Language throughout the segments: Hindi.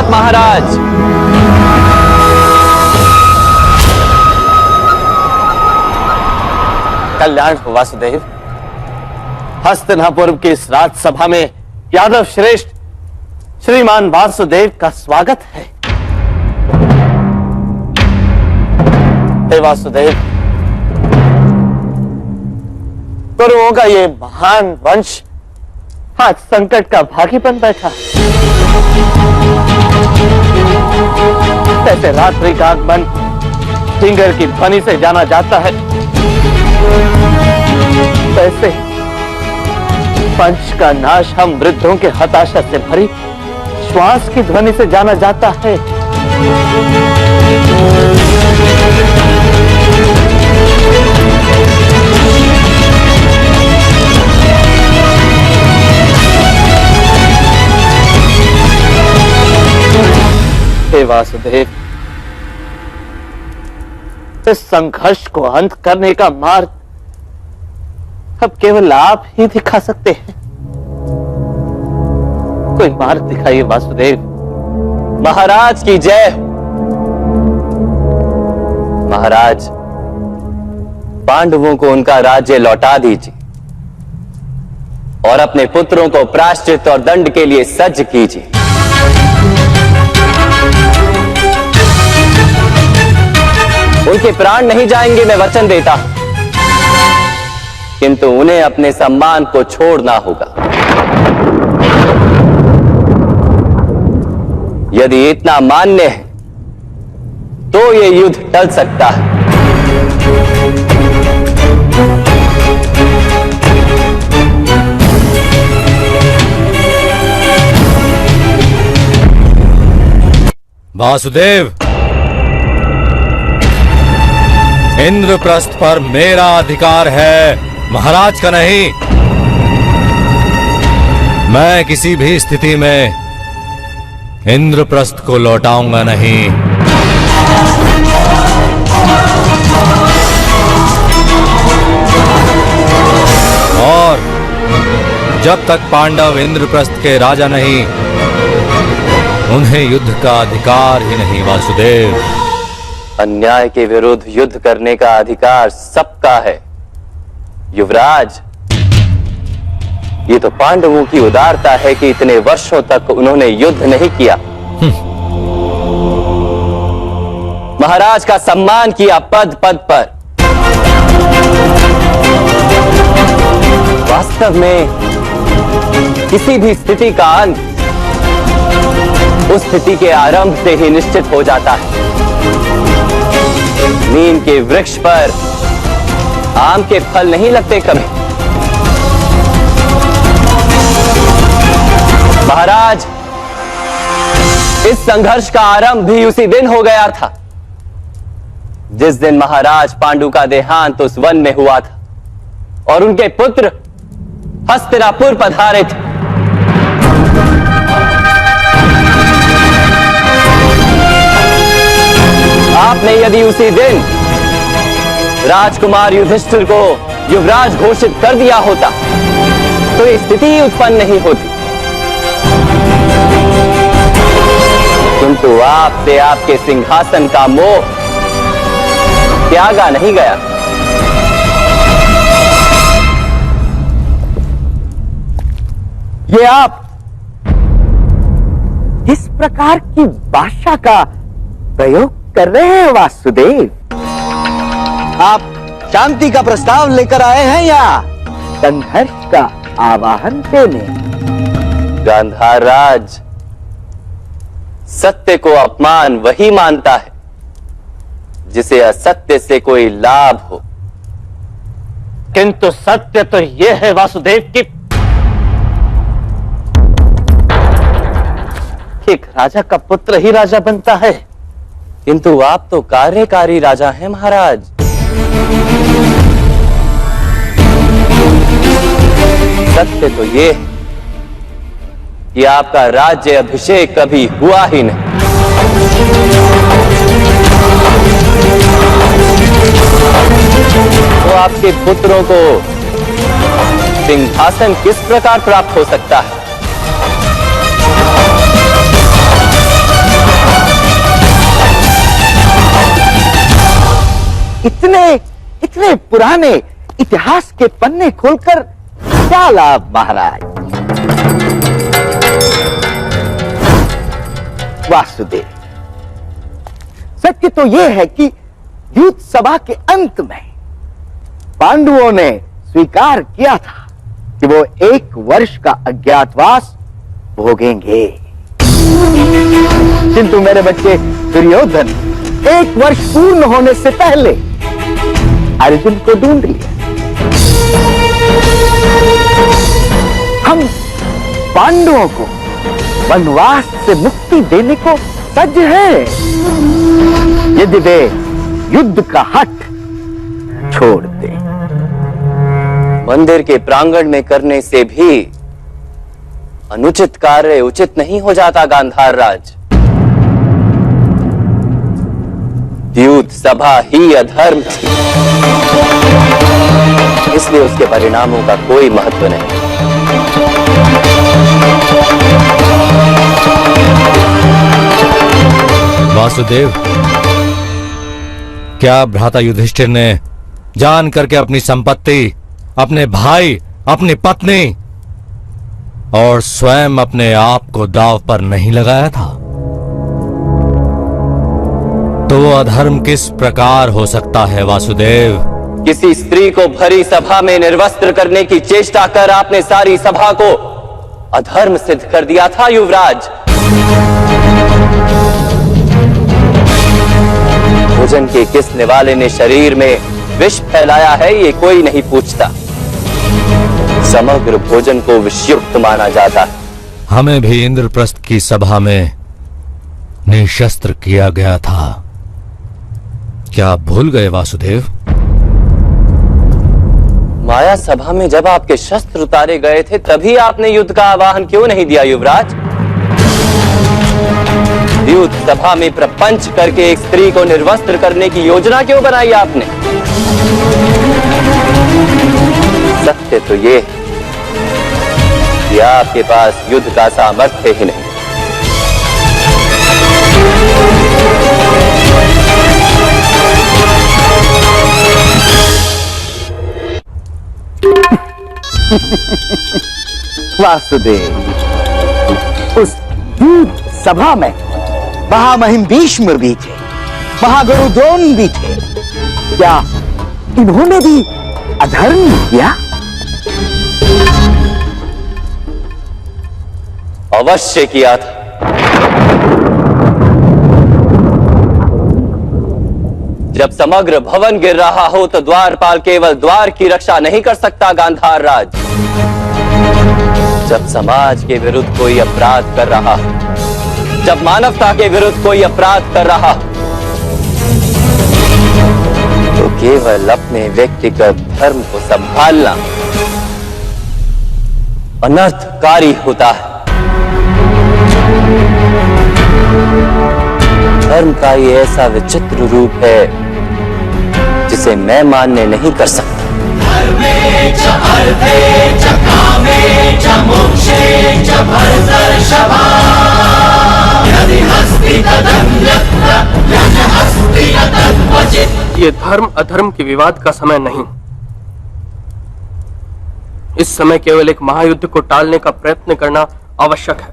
सुप्रभात महाराज। कल्याण हो वासुदेव। हस्तिनापुर की इस राजसभा में यादव श्रेष्ठ श्रीमान वासुदेव का स्वागत है। हे वासुदेव, कुरुओं का ये महान वंश आज संकट का भागी बन बैठा। जैसे रात्रि का आगमन ढिंगर की ध्वनि से जाना जाता है, वैसे पंच का नाश हम वृद्धों के हताशा से भरी श्वास की ध्वनि से जाना जाता है। हे वासुदेव, इस संघर्ष को अंत करने का मार्ग अब केवल आप ही दिखा सकते हैं। कोई मार्ग दिखाइए वासुदेव। महाराज की जय। महाराज, पांडवों को उनका राज्य लौटा दीजिए और अपने पुत्रों को प्रायश्चित और दंड के लिए सज्ज कीजिए। उनके प्राण नहीं जाएंगे, मैं वचन देता, किंतु उन्हें अपने सम्मान को छोड़ना होगा। यदि इतना मान्य है तो ये युद्ध टल सकता है। वासुदेव, इंद्रप्रस्थ पर मेरा अधिकार है, महाराज का नहीं। मैं किसी भी स्थिति में इंद्रप्रस्थ को लौटाऊंगा नहीं। और जब तक पांडव इंद्रप्रस्थ के राजा नहीं, उन्हें युद्ध का अधिकार ही नहीं। वासुदेव, अन्याय के विरुद्ध युद्ध करने का अधिकार सबका है युवराज। ये तो पांडवों की उदारता है कि इतने वर्षों तक उन्होंने युद्ध नहीं किया, महाराज का सम्मान किया पद पद पर। वास्तव में किसी भी स्थिति का अंत उस स्थिति के आरंभ से ही निश्चित हो जाता है। नीम के वृक्ष पर आम के फल नहीं लगते कभी। महाराज, इस संघर्ष का आरंभ भी उसी दिन हो गया था जिस दिन महाराज पांडु का देहांत उस वन में हुआ था और उनके पुत्र हस्तिनापुर पधारे थे। आपने यदि उसी दिन राजकुमार युधिष्ठिर को युवराज घोषित कर दिया होता तो ये स्थिति ही उत्पन्न नहीं होती, किंतु आपसे आपके सिंहासन का मोह त्यागा नहीं गया। ये आप इस प्रकार की भाषा का प्रयोग कर रहे हैं वासुदेव? आप शांति का प्रस्ताव लेकर आए हैं या संघर्ष का आवाहन देने? गांधार राज, सत्य को अपमान वही मानता है जिसे असत्य से कोई लाभ हो। किंतु सत्य तो यह है वासुदेव कि एक राजा का पुत्र ही राजा बनता है। किंतु आप तो कार्यकारी राजा हैं महाराज। सत्य तो ये है कि आपका राज्य अभिषेक कभी हुआ ही नहीं। तो आपके पुत्रों को सिंहासन किस प्रकार प्राप्त हो सकता है? इतने इतने पुराने इतिहास के पन्ने खोलकर क्या लाभ महाराज? वासुदेव, सत्य तो यह है कि युद्ध सभा के अंत में पांडवों ने स्वीकार किया था कि वो 1 वर्ष का अज्ञातवास भोगेंगे, किंतु मेरे बच्चे दुर्योधन 1 वर्ष पूर्ण होने से पहले अर्जुन को ढूंढ लिया। हम पांडवों को वनवास से मुक्ति देने को सज्ज हैं, यदि वे युद्ध का हठ छोड़ दें। मंदिर के प्रांगण में करने से भी अनुचित कार्य उचित नहीं हो जाता गांधार राज। युद्ध सभा ही अधर्म थी, इसलिए उसके परिणामों का कोई महत्व नहीं। वासुदेव, क्या भ्राता युधिष्ठिर ने जान करके अपनी संपत्ति, अपने भाई, अपनी पत्नी और स्वयं अपने आप को दांव पर नहीं लगाया था? तो वो अधर्म किस प्रकार हो सकता है वासुदेव? किसी स्त्री को भरी सभा में निर्वस्त्र करने की चेष्टा कर आपने सारी सभा को अधर्म सिद्ध कर दिया था युवराज। भोजन के किस निवाले ने शरीर में विष फैलाया है, ये कोई नहीं पूछता। समग्र भोजन को विषयुक्त माना जाता है। हमें भी इंद्रप्रस्थ की सभा में निशस्त्र किया गया था, क्या आप भूल गए वासुदेव? माया सभा में जब आपके शस्त्र उतारे गए थे, तभी आपने युद्ध का आह्वान क्यों नहीं दिया युवराज? युद्ध सभा में प्रपंच करके एक स्त्री को निर्वस्त्र करने की योजना क्यों बनाई आपने? सत्य तो ये है कि आपके पास युद्ध का सामर्थ्य ही नहीं। वासुदेव, उस युद्ध सभा में महामहिम भीष्म भी थे, महागुरु द्रोण भी थे। क्या इन्होंने भी अधर्म किया? अवश्य किया था। जब समग्र भवन गिर रहा हो तो द्वारपाल केवल द्वार की रक्षा नहीं कर सकता गांधार राज। जब समाज के विरुद्ध कोई अपराध कर रहा, जब मानवता के विरुद्ध कोई अपराध कर रहा, तो केवल अपने व्यक्तिगत धर्म को संभालना अनर्थकारी होता है। धर्म का ये ऐसा विचित्र रूप है जिसे मैं मान्य नहीं कर सकता। ये धर्म अधर्म के विवाद का समय नहीं। इस समय केवल एक महायुद्ध को टालने का प्रयत्न करना आवश्यक है।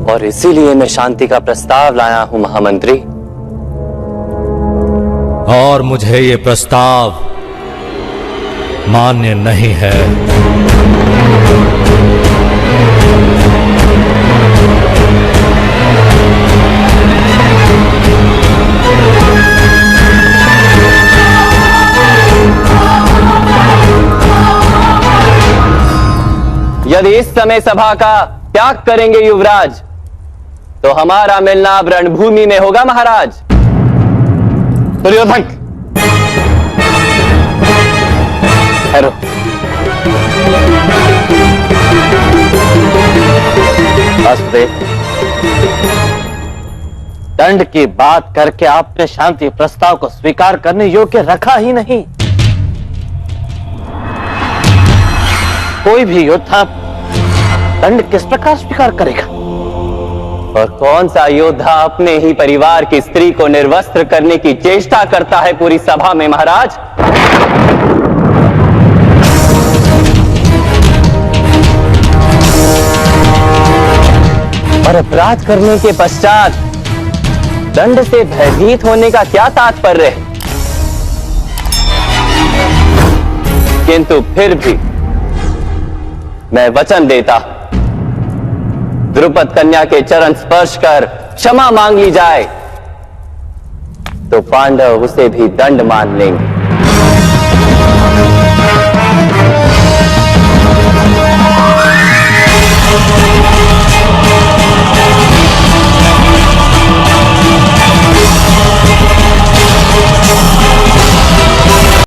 और इसीलिए मैं शांति का प्रस्ताव लाया हूं महामंत्री। और मुझे ये प्रस्ताव मान्य नहीं है। यदि इस समय सभा का त्याग करेंगे युवराज, तो हमारा मिलना अब रणभूमि में होगा महाराज। दुर्योधन, ठहरो। वासुदेव, दंड की बात करके आपने शांति प्रस्ताव को स्वीकार करने योग्य रखा ही नहीं। कोई भी योद्धा दंड किस प्रकार स्वीकार करेगा? और कौन सा योद्धा अपने ही परिवार की स्त्री को निर्वस्त्र करने की चेष्टा करता है पूरी सभा में महाराज? और अपराध करने के पश्चात दंड से भयभीत होने का क्या तात्पर्य है? किंतु फिर भी मैं वचन देता, द्रुपद कन्या के चरण स्पर्श कर क्षमा मांग ली जाए तो पांडव उसे भी दंड मान लेंगे।